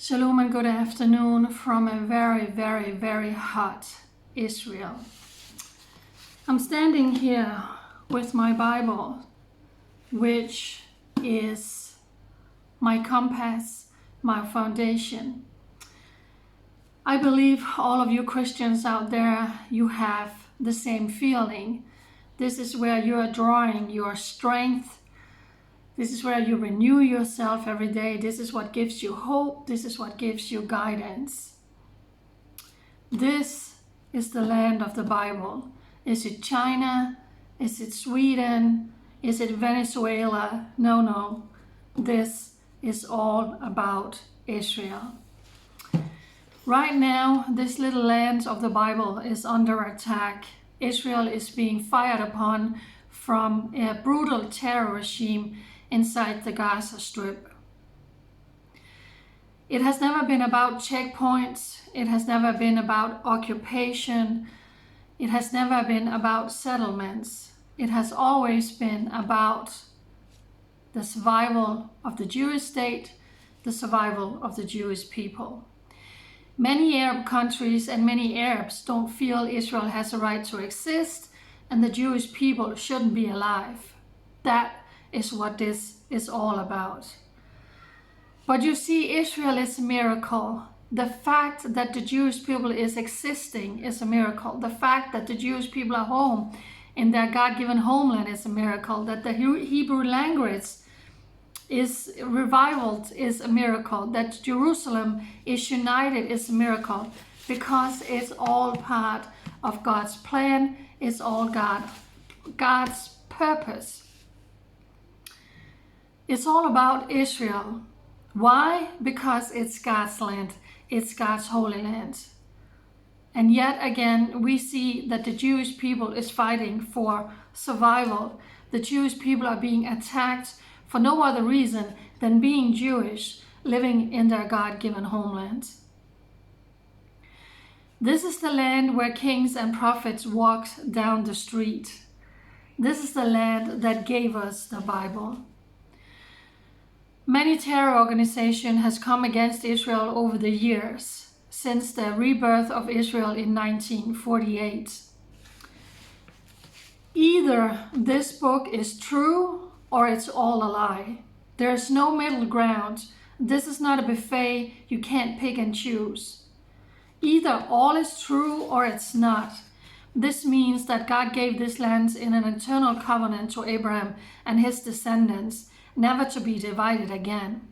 Shalom and good afternoon from a very, very, very hot Israel. I'm standing here with my Bible, which is my compass, my foundation. I believe all of you Christians out there, you have the same feeling. This is where you are drawing your strength. This is where you renew yourself every day. This is what gives you hope. This is what gives you guidance. This is the land of the Bible. Is it China? Is it Sweden? Is it Venezuela? No. This is all about Israel. Right now, this little land of the Bible is under attack. Israel is being fired upon from a brutal terror regime inside the Gaza Strip. It has never been about checkpoints. It has never been about occupation. It has never been about settlements. It has always been about the survival of the Jewish state, the survival of the Jewish people. Many Arab countries and many Arabs don't feel Israel has a right to exist and the Jewish people shouldn't be alive. That is what this is all about. But you see, Israel is a miracle. The fact that the Jewish people is existing is a miracle. The fact that the Jewish people are home in their God-given homeland is a miracle. That the Hebrew language is revived is a miracle. That Jerusalem is united is a miracle, because it's all part of God's plan. It's all God's purpose. It's all about Israel. Why? Because it's God's land. It's God's holy land. And yet again, we see that the Jewish people is fighting for survival. The Jewish people are being attacked for no other reason than being Jewish, living in their God-given homeland. This is the land where kings and prophets walked down the street. This is the land that gave us the Bible. Many terror organizations has come against Israel over the years, since the rebirth of Israel in 1948. Either this book is true or it's all a lie. There's no middle ground. This is not a buffet. You can't pick and choose. Either all is true or it's not. This means that God gave this land in an eternal covenant to Abraham and his descendants, never to be divided again.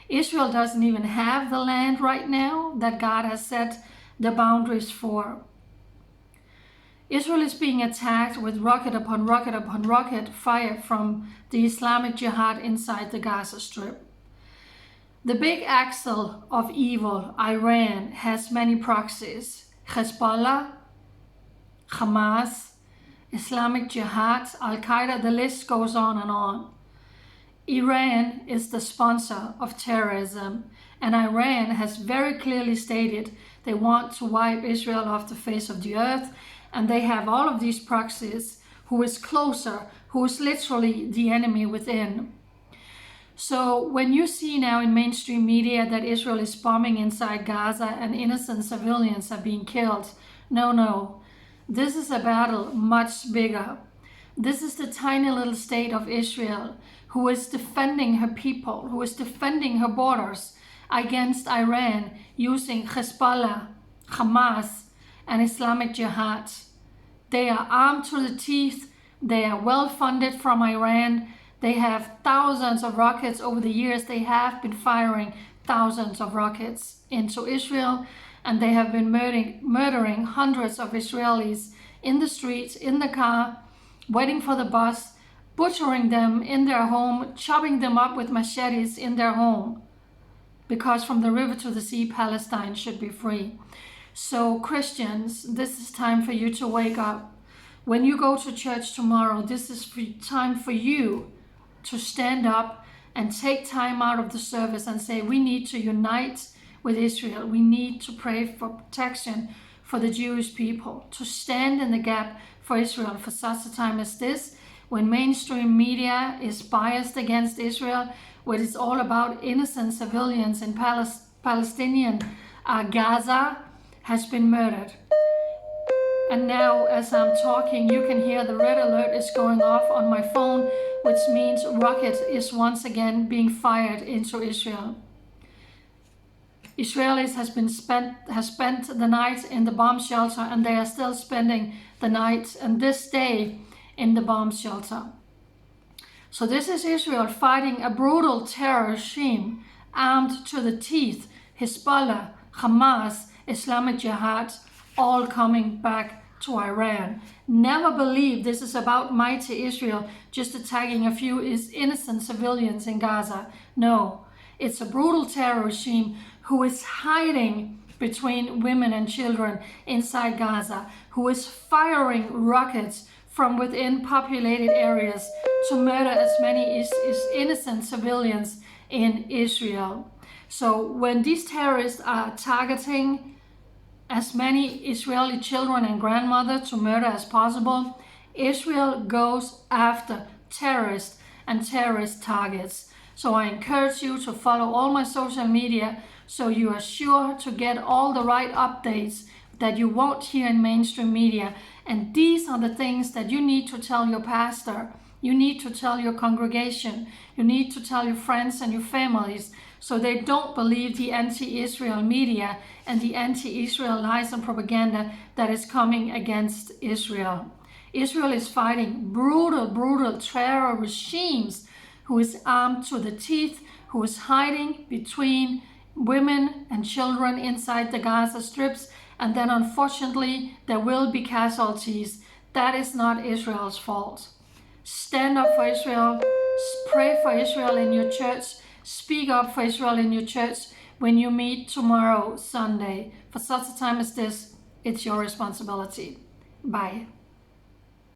Israel doesn't even have the land right now that God has set the boundaries for. Israel is being attacked with rocket upon rocket upon rocket fired from the Islamic Jihad inside the Gaza Strip. The big axle of evil, Iran, has many proxies: Hezbollah, Hamas, Islamic Jihad, Al-Qaeda, the list goes on and on. Iran is the sponsor of terrorism, and Iran has very clearly stated they want to wipe Israel off the face of the earth, and they have all of these proxies who is closer, who is literally the enemy within. So when you see now in mainstream media that Israel is bombing inside Gaza and innocent civilians are being killed, no. This is a battle much bigger. This is the tiny little state of Israel who is defending her people, who is defending her borders against Iran using Hezbollah, Hamas, and Islamic Jihad. They are armed to the teeth. They are well funded from Iran. They have thousands of rockets. Over the years, they have been firing thousands of rockets into Israel, and they have been murdering hundreds of Israelis in the streets, in the car, waiting for the bus, butchering them in their home, chopping them up with machetes in their home. Because from the river to the sea, Palestine should be free. So Christians, this is time for you to wake up. When you go to church tomorrow, this is time for you to stand up and take time out of the service and say, we need to unite with Israel. We need to pray for protection for the Jewish people, to stand in the gap for Israel for such a time as this, when mainstream media is biased against Israel, when it's all about innocent civilians in Palestinian Gaza has been murdered. And now, as I'm talking, you can hear the red alert is going off on my phone, which means rocket is once again being fired into Israel. Israelis has spent the night in the bomb shelter, and they are still spending the night and this day in the bomb shelter. So this is Israel fighting a brutal terror regime, armed to the teeth. Hezbollah, Hamas, Islamic Jihad, all coming back to Iran. Never believe this is about mighty Israel just attacking a few innocent civilians in Gaza. No, it's a brutal terror regime who is hiding between women and children inside Gaza, who is firing rockets from within populated areas to murder as many innocent civilians in Israel. So when these terrorists are targeting as many Israeli children and grandmothers to murder as possible, Israel goes after terrorists and terrorist targets. So I encourage you to follow all my social media so you are sure to get all the right updates that you won't hear in mainstream media. And these are the things that you need to tell your pastor. You need to tell your congregation. You need to tell your friends and your families so they don't believe the anti-Israel media and the anti-Israel lies and propaganda that is coming against Israel. Israel is fighting brutal terror regimes who is armed to the teeth, who is hiding between women and children inside the Gaza strips, and then unfortunately there will be casualties. That is not Israel's fault. Stand up for Israel, pray for Israel in your church, speak up for Israel in your church when you meet tomorrow, Sunday. For such a time as this, it's your responsibility. Bye.